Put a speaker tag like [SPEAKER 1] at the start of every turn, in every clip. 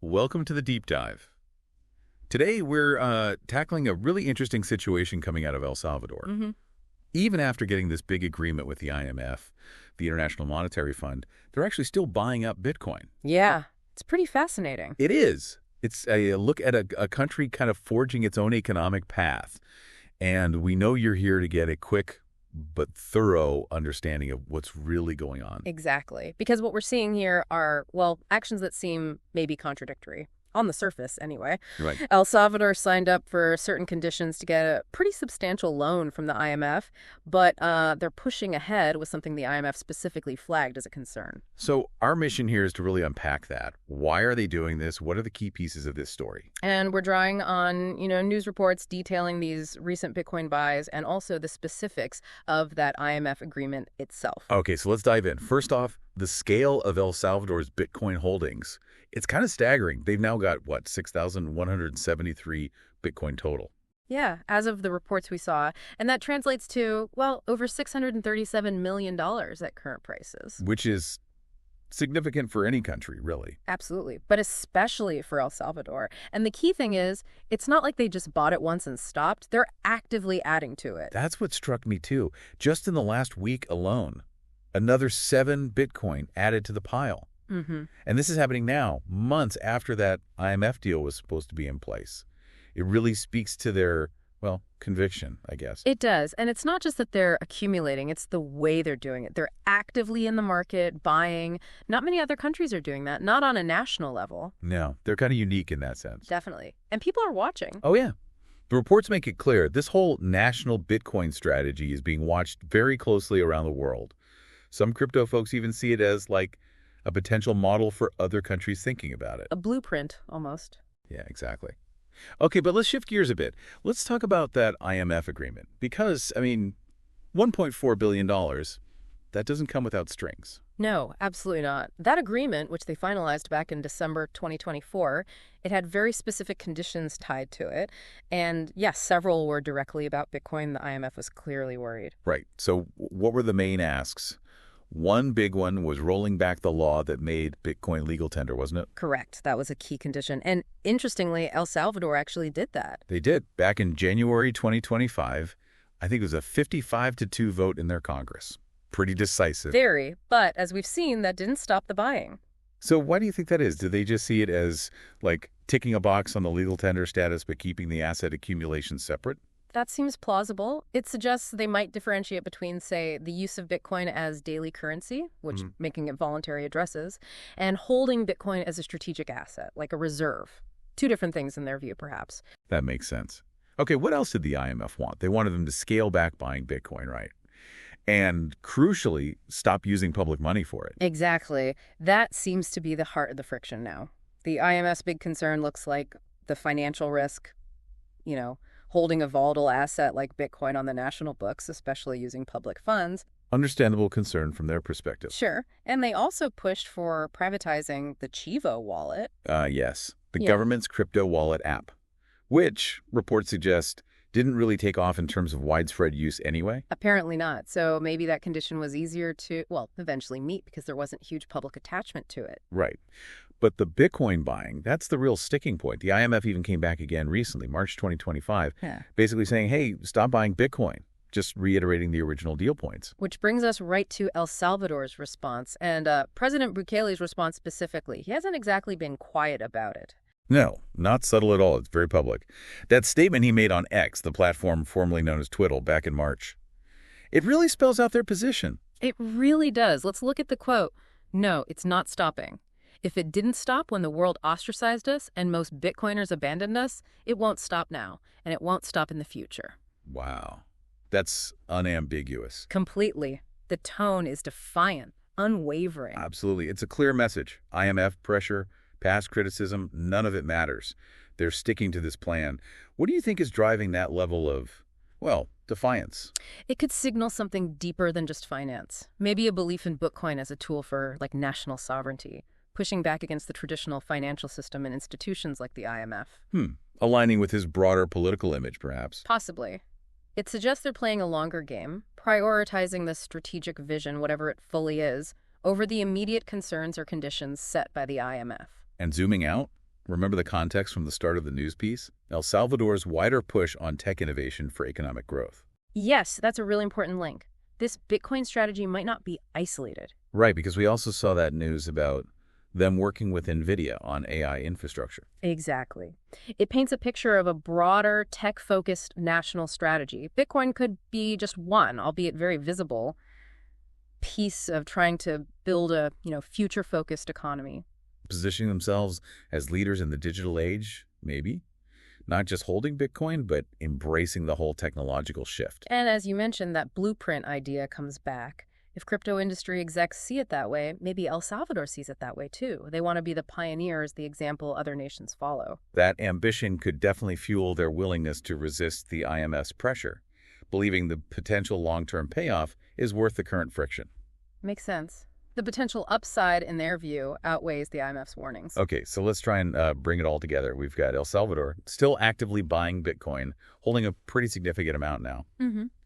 [SPEAKER 1] Welcome to the Deep Dive. Today, we're tackling a really interesting situation coming out of El Salvador. Even after getting this big agreement with the IMF, the International Monetary Fund, they're actually still buying up Bitcoin.
[SPEAKER 2] Yeah, it's pretty fascinating.
[SPEAKER 1] It is. It's a look at a country kind of forging its own economic path. And we know you're here to get a quick but thorough understanding of what's really going on.
[SPEAKER 2] Exactly. Because what we're seeing here are, well, actions that seem maybe contradictory. On the surface, anyway.
[SPEAKER 1] Right.
[SPEAKER 2] El Salvador signed up for certain conditions to get a pretty substantial loan from the IMF, but they're pushing ahead with something the IMF specifically flagged as a concern.
[SPEAKER 1] So our mission here is to really unpack that. Why are they doing this? What are the key pieces of this story?
[SPEAKER 2] And we're drawing on, news reports detailing these recent Bitcoin buys and also the specifics of that IMF agreement itself.
[SPEAKER 1] Okay, so let's dive in. First off, the scale of El Salvador's Bitcoin holdings. It's kind of staggering. They've now got, 6,173 Bitcoin total.
[SPEAKER 2] Yeah, as of the reports we saw. And that translates to, well, over $637 million at current prices.
[SPEAKER 1] Which is significant for any country, really.
[SPEAKER 2] Absolutely, but especially for El Salvador. And the key thing is, it's not like they just bought it once and stopped. They're actively adding to it.
[SPEAKER 1] That's what struck me, too. Just in the last week alone, another 7 Bitcoin added to the pile. And this is happening now, months after that IMF deal was supposed to be in place. It really speaks to their, conviction, I guess.
[SPEAKER 2] It does. And it's not just that they're accumulating, it's the way they're doing it. They're actively in the market, buying. Not many other countries are doing that, not on a national level.
[SPEAKER 1] No, they're kind of unique in that sense.
[SPEAKER 2] Definitely. And people are watching.
[SPEAKER 1] Oh, yeah. The reports make it clear this whole national Bitcoin strategy is being watched very closely around the world. Some crypto folks even see it as a potential model for other countries thinking about it.
[SPEAKER 2] A blueprint, almost.
[SPEAKER 1] Yeah, exactly. Okay, but let's shift gears a bit. Let's talk about that IMF agreement. Because, $1.4 billion, that doesn't come without strings.
[SPEAKER 2] No, absolutely not. That agreement, which they finalized back in December 2024, it had very specific conditions tied to it. And yes, several were directly about Bitcoin. The IMF was clearly worried.
[SPEAKER 1] Right. So what were the main asks? One big one was rolling back the law that made Bitcoin legal tender, wasn't it?
[SPEAKER 2] Correct. That was a key condition. And interestingly, El Salvador actually did that.
[SPEAKER 1] They did. Back in January 2025, I think it was a 55-2 vote in their Congress. Pretty decisive.
[SPEAKER 2] Very. But as we've seen, that didn't stop the buying.
[SPEAKER 1] So why do you think that is? Do they just see it as, ticking a box on the legal tender status but keeping the asset accumulation separate?
[SPEAKER 2] That seems plausible. It suggests they might differentiate between, say, the use of Bitcoin as daily currency, which making it voluntary addresses, and holding Bitcoin as a strategic asset, like a reserve. Two different things in their view, perhaps.
[SPEAKER 1] That makes sense. Okay, what else did the IMF want? They wanted them to scale back buying Bitcoin, right? And crucially, stop using public money for it.
[SPEAKER 2] Exactly. That seems to be the heart of the friction now. The IMF's big concern looks like the financial risk, holding a volatile asset like Bitcoin on the national books, especially using public funds.
[SPEAKER 1] Understandable concern from their perspective.
[SPEAKER 2] Sure. And they also pushed for privatizing the Chivo Wallet.
[SPEAKER 1] Yes. The government's crypto wallet app, which, reports suggest, didn't really take off in terms of widespread use anyway.
[SPEAKER 2] Apparently not. So maybe that condition was easier to, eventually meet because there wasn't huge public attachment to it.
[SPEAKER 1] Right. But the Bitcoin buying, that's the real sticking point. The IMF even came back again recently, March 2025, basically saying, hey, stop buying Bitcoin, just reiterating the original deal points.
[SPEAKER 2] Which brings us right to El Salvador's response, and President Bukele's response specifically. He hasn't exactly been quiet about it.
[SPEAKER 1] No, not subtle at all. It's very public. That statement he made on X, the platform formerly known as Twitter, back in March, it really spells out their position.
[SPEAKER 2] It really does. Let's look at the quote. No, it's not stopping. If it didn't stop when the world ostracized us and most Bitcoiners abandoned us, it won't stop now, and it won't stop in the future.
[SPEAKER 1] Wow. That's unambiguous.
[SPEAKER 2] Completely. The tone is defiant, unwavering.
[SPEAKER 1] Absolutely. It's a clear message. IMF pressure, past criticism, none of it matters. They're sticking to this plan. What do you think is driving that level of, defiance?
[SPEAKER 2] It could signal something deeper than just finance. Maybe a belief in Bitcoin as a tool for, national sovereignty, pushing back against the traditional financial system and institutions like the IMF.
[SPEAKER 1] Aligning with his broader political image, perhaps.
[SPEAKER 2] Possibly. It suggests they're playing a longer game, prioritizing the strategic vision, whatever it fully is, over the immediate concerns or conditions set by the IMF.
[SPEAKER 1] And zooming out? Remember the context from the start of the news piece? El Salvador's wider push on tech innovation for economic growth.
[SPEAKER 2] Yes, that's a really important link. This Bitcoin strategy might not be isolated.
[SPEAKER 1] Right, because we also saw that news about them working with NVIDIA on AI infrastructure.
[SPEAKER 2] Exactly. It paints a picture of a broader, tech-focused national strategy. Bitcoin could be just one, albeit very visible, piece of trying to build a, future-focused economy.
[SPEAKER 1] Positioning themselves as leaders in the digital age, maybe. Not just holding Bitcoin, but embracing the whole technological shift.
[SPEAKER 2] And as you mentioned, that blueprint idea comes back. If crypto industry execs see it that way, maybe El Salvador sees it that way too. They want to be the pioneers, the example other nations follow.
[SPEAKER 1] That ambition could definitely fuel their willingness to resist the IMF's pressure, believing the potential long-term payoff is worth the current friction.
[SPEAKER 2] Makes sense. The potential upside, in their view, outweighs the IMF's warnings.
[SPEAKER 1] Okay, so let's try and bring it all together. We've got El Salvador still actively buying Bitcoin, holding a pretty significant amount now.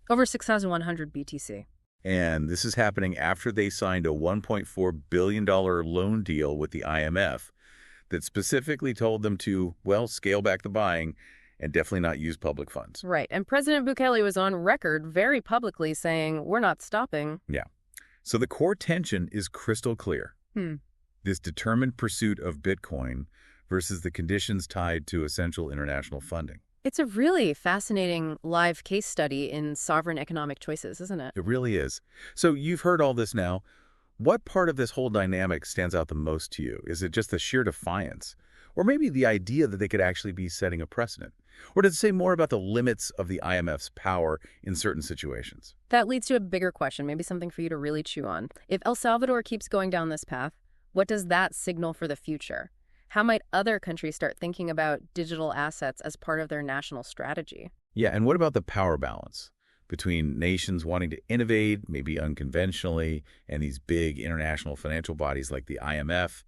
[SPEAKER 2] Over 6,100 BTC.
[SPEAKER 1] And this is happening after they signed a $1.4 billion loan deal with the IMF that specifically told them to, well, scale back the buying and definitely not use public funds.
[SPEAKER 2] Right. And President Bukele was on record very publicly saying, we're not stopping.
[SPEAKER 1] Yeah. So the core tension is crystal clear. This determined pursuit of Bitcoin versus the conditions tied to essential international funding.
[SPEAKER 2] It's a really fascinating live case study in sovereign economic choices, isn't it?
[SPEAKER 1] It really is. So you've heard all this now. What part of this whole dynamic stands out the most to you? Is it just the sheer defiance? Or maybe the idea that they could actually be setting a precedent? Or does it say more about the limits of the IMF's power in certain situations?
[SPEAKER 2] That leads to a bigger question, maybe something for you to really chew on. If El Salvador keeps going down this path, what does that signal for the future? How might other countries start thinking about digital assets as part of their national strategy?
[SPEAKER 1] Yeah, and what about the power balance between nations wanting to innovate, maybe unconventionally, and these big international financial bodies like the IMF?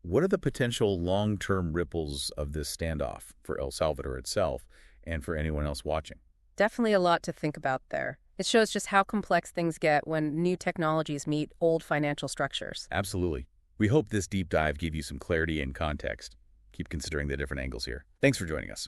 [SPEAKER 1] What are the potential long-term ripples of this standoff for El Salvador itself and for anyone else watching?
[SPEAKER 2] Definitely a lot to think about there. It shows just how complex things get when new technologies meet old financial structures.
[SPEAKER 1] Absolutely. We hope this deep dive gave you some clarity and context. Keep considering the different angles here. Thanks for joining us.